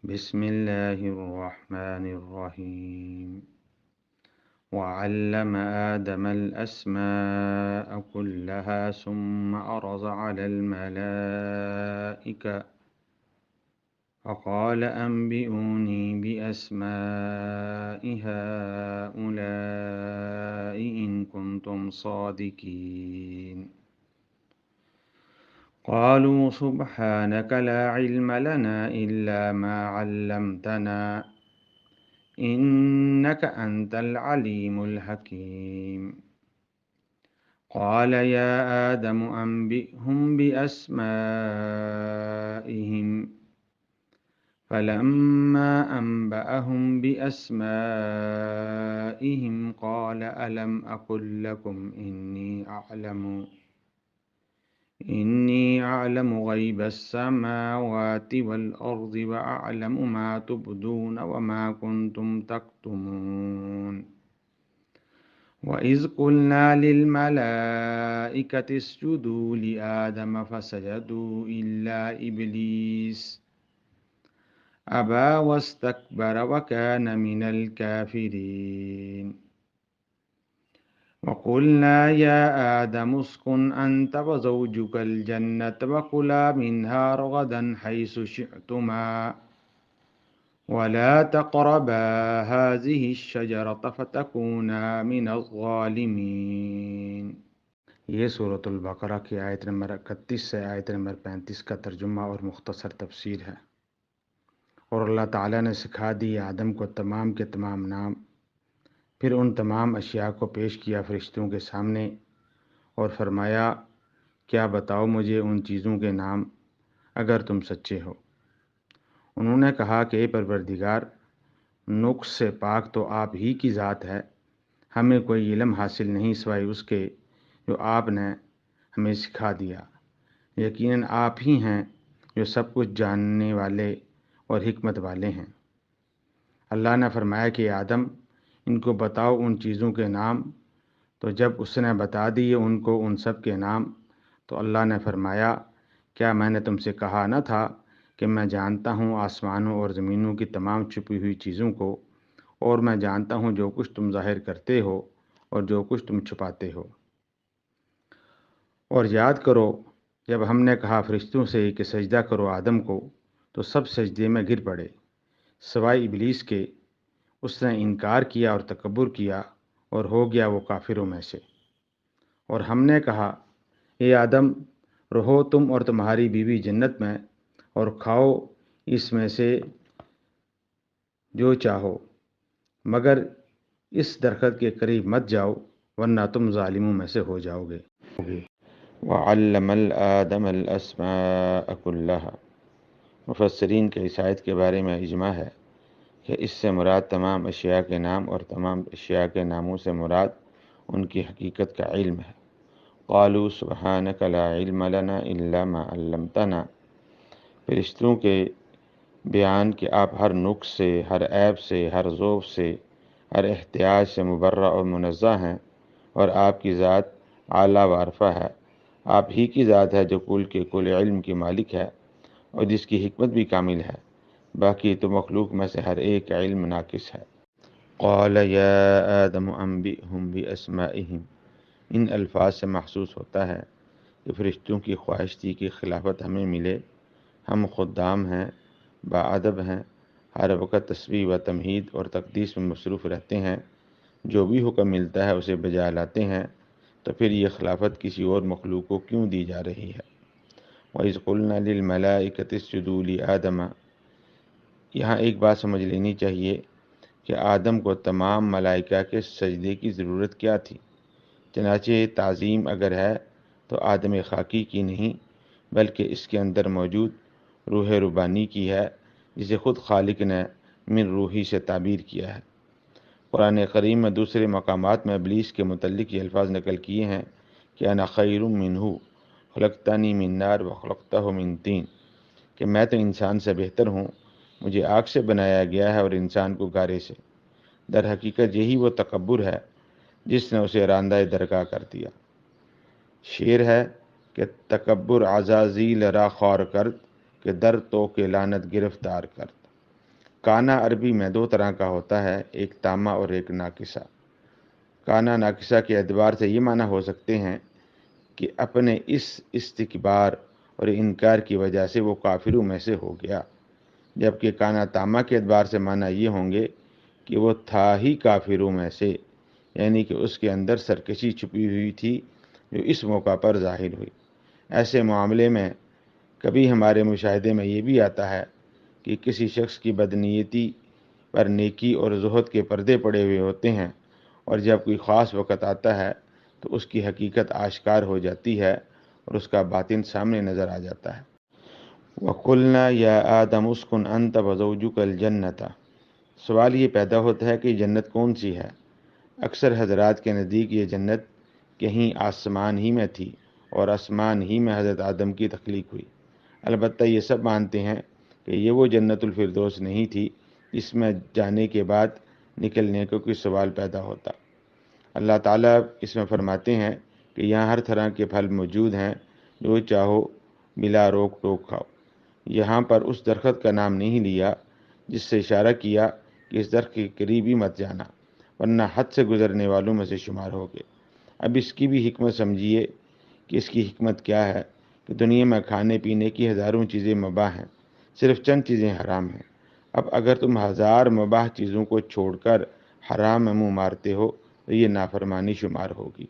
بسم الله الرحمن الرحيم وعلم آدم الأسماء كلها ثم عرض على الملائكة فقال أنبئوني بأسماء هؤلاء إن كنتم صادقين قالوا سبحانك لا علم لنا إلا ما علمتنا إنك أنت العليم الحكيم قال يا آدم أنبئهم بأسمائهم فلما أنبأهم بأسمائهم قال ألم أقل لكم إني أعلم غيب السماوات والأرض وأعلم ما تبدون وما كنتم تكتمون وإذ قلنا للملائكة اسجدوا لآدم فسجدوا إلا إبليس أبى واستكبر وكان من الكافرين وقلنا يا آدم اسكن أنت وزوجك الجنة وكلا منها رغدا حيث شئتما ولا تقربا هذه الشجرة فتكونا من الظالمين۔ یہ سورۃ البقرہ کی آیت نمبر 31 سے آیت نمبر 35 کا ترجمہ اور مختصر تفسیر ہے۔ اور اللہ تعالیٰ نے سکھا دی آدم کو تمام کے تمام نام، پھر ان تمام اشیاء کو پیش کیا فرشتوں کے سامنے اور فرمایا کیا بتاؤ مجھے ان چیزوں کے نام اگر تم سچے ہو۔ انہوں نے کہا کہ اے پروردگار، نقص سے پاک تو آپ ہی کی ذات ہے، ہمیں کوئی علم حاصل نہیں سوائے اس کے جو آپ نے ہمیں سکھا دیا، یقیناً آپ ہی ہیں جو سب کچھ جاننے والے اور حکمت والے ہیں۔ اللہ نے فرمایا کہ آدم ان کو بتاؤ ان چیزوں کے نام، تو جب اس نے بتا دیے ان کو ان سب کے نام تو اللہ نے فرمایا کیا میں نے تم سے کہا نہ تھا کہ میں جانتا ہوں آسمانوں اور زمینوں کی تمام چھپی ہوئی چیزوں کو، اور میں جانتا ہوں جو کچھ تم ظاہر کرتے ہو اور جو کچھ تم چھپاتے ہو۔ اور یاد کرو جب ہم نے کہا فرشتوں سے کہ سجدہ کرو آدم کو تو سب سجدے میں گر پڑے سوائے ابلیس کے، اس نے انکار کیا اور تکبر کیا اور ہو گیا وہ کافروں میں سے۔ اور ہم نے کہا اے آدم، رہو تم اور تمہاری بیوی جنت میں اور کھاؤ اس میں سے جو چاہو، مگر اس درخت کے قریب مت جاؤ ورنہ تم ظالموں میں سے ہو جاؤ گے۔ وَعَلَّمَ آدَمَ الْأَسْمَاءَ كُلَّهَا۔ مفسرین کے اس آیت کے بارے میں اجماع ہے کہ اس سے مراد تمام اشیاء کے نام اور تمام اشیاء کے ناموں سے مراد ان کی حقیقت کا علم ہے۔ قالوا سبحانک لا علم لنا الا ما علمتنا۔ فرشتوں کے بیان کہ آپ ہر نقص سے، ہر عیب سے، ہر ذوف سے، ہر احتیاج سے مبرہ اور منزہ ہیں، اور آپ کی ذات اعلیٰ وعرفہ ہے۔ آپ ہی کی ذات ہے جو کل کے کل علم کی مالک ہے اور جس کی حکمت بھی کامل ہے، باقی تو مخلوق میں سے ہر ایک علم ناقص ہے۔ قال یا آدم انبئهم باسمائهم۔ ان الفاظ سے محسوس ہوتا ہے کہ فرشتوں کی خواہش تھی کہ خلافت ہمیں ملے، ہم خدام ہیں، باادب ہیں، ہر وقت تسبیح و تمہید اور تقدیس میں مصروف رہتے ہیں، جو بھی حکم ملتا ہے اسے بجا لاتے ہیں، تو پھر یہ خلافت کسی اور مخلوق کو کیوں دی جا رہی ہے؟ وَإِذْ قُلْنَا لِلْمَلَائِكَةِ اسْجُدُوا لِآدَمَ۔ یہاں ایک بات سمجھ لینی چاہیے کہ آدم کو تمام ملائکہ کے سجدے کی ضرورت کیا تھی؟ چنانچہ تعظیم اگر ہے تو آدم خاکی کی نہیں، بلکہ اس کے اندر موجود روح ربانی کی ہے، جسے خود خالق نے من روحی سے تعبیر کیا ہے۔ قرآن کریم میں دوسرے مقامات میں ابلیس کے متعلق یہ الفاظ نقل کیے ہیں کہ انا خیر منہ خلقتنی من نار وخلقتہ من طین، کہ میں تو انسان سے بہتر ہوں، مجھے آگ سے بنایا گیا ہے اور انسان کو گارے سے۔ در حقیقت یہی وہ تکبر ہے جس نے اسے راندہ درگاہ کر دیا۔ شعر ہے کہ تکبر عزازیل را خوار کرد، کہ در تو کے لعنت گرفتار کرد۔ کانا عربی میں دو طرح کا ہوتا ہے، ایک تامہ اور ایک ناقصہ۔ کانا ناقصہ کے اعتبار سے یہ معنی ہو سکتے ہیں کہ اپنے اس استکبار اور انکار کی وجہ سے وہ کافروں میں سے ہو گیا، جبکہ کانا تامہ کے اعتبار سے معنی یہ ہوں گے کہ وہ تھا ہی کافروں میں سے، یعنی کہ اس کے اندر سرکشی چھپی ہوئی تھی جو اس موقع پر ظاہر ہوئی۔ ایسے معاملے میں کبھی ہمارے مشاہدے میں یہ بھی آتا ہے کہ کسی شخص کی بدنیتی پر نیکی اور زہد کے پردے پڑے ہوئے ہوتے ہیں، اور جب کوئی خاص وقت آتا ہے تو اس کی حقیقت آشکار ہو جاتی ہے اور اس کا باطن سامنے نظر آ جاتا ہے۔ وَقُلْنَا يَا آدَمُ اسْكُنْ أَنْتَ وَزَوْجُكَ الْجَنَّةَ۔ سوال یہ پیدا ہوتا ہے کہ جنت کون سی ہے؟ اکثر حضرات کے نزدیک یہ جنت کہیں آسمان ہی میں تھی اور آسمان ہی میں حضرت آدم کی تخلیق ہوئی۔ البتہ یہ سب مانتے ہیں کہ یہ وہ جنت الفردوس نہیں تھی جس میں جانے کے بعد نکلنے کا کوئی سوال پیدا ہوتا۔ اللہ تعالیٰ اس میں فرماتے ہیں کہ یہاں ہر طرح کے پھل موجود ہیں، جو چاہو بلا روک ٹوک کھاؤ۔ یہاں پر اس درخت کا نام نہیں لیا جس سے اشارہ کیا کہ اس درخت کے قریب ہی مت جانا، ورنہ حد سے گزرنے والوں میں سے شمار ہوگے۔ اب اس کی بھی حکمت سمجھیے کہ اس کی حکمت کیا ہے کہ دنیا میں کھانے پینے کی ہزاروں چیزیں مباح ہیں، صرف چند چیزیں حرام ہیں۔ اب اگر تم ہزار مباح چیزوں کو چھوڑ کر حرام میں منہ مارتے ہو تو یہ نافرمانی شمار ہوگی۔